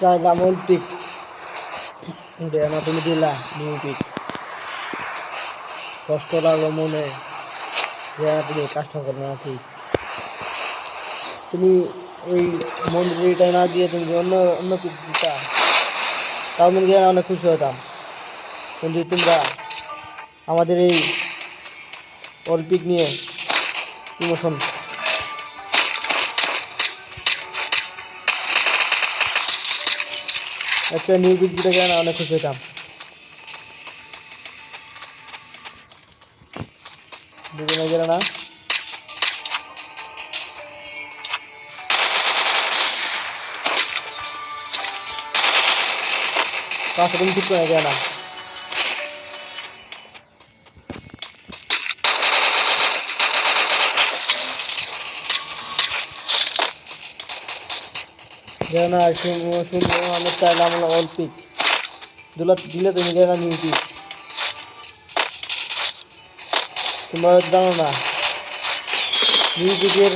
চাইলাম অলিম্পিক না, তুমি দিলা নিউ পিক। কষ্ট লাগলো মনে যে তুমি কাজটা করো না ঠিক। তুমি এই মন্দিরটা না দিয়ে তুমি অন্য অন্য পিক দিতা, তাও আমি অনেক খুশি হতাম। কিন্তু তোমরা আমাদের এই অলিম্পিক নিয়ে ইমোশন একটা নিউ পিক দিতে গেলে অনেক খুশি হতাম। দুজনে গেলে না পাঁচটা তুমি ঠিক করে গেলে না। না শুনবো আমি চাইলাম অলিম্পিক দিলে তুমি গেলে না নিউ পিক। তোমরা জানো না নিউ পিকের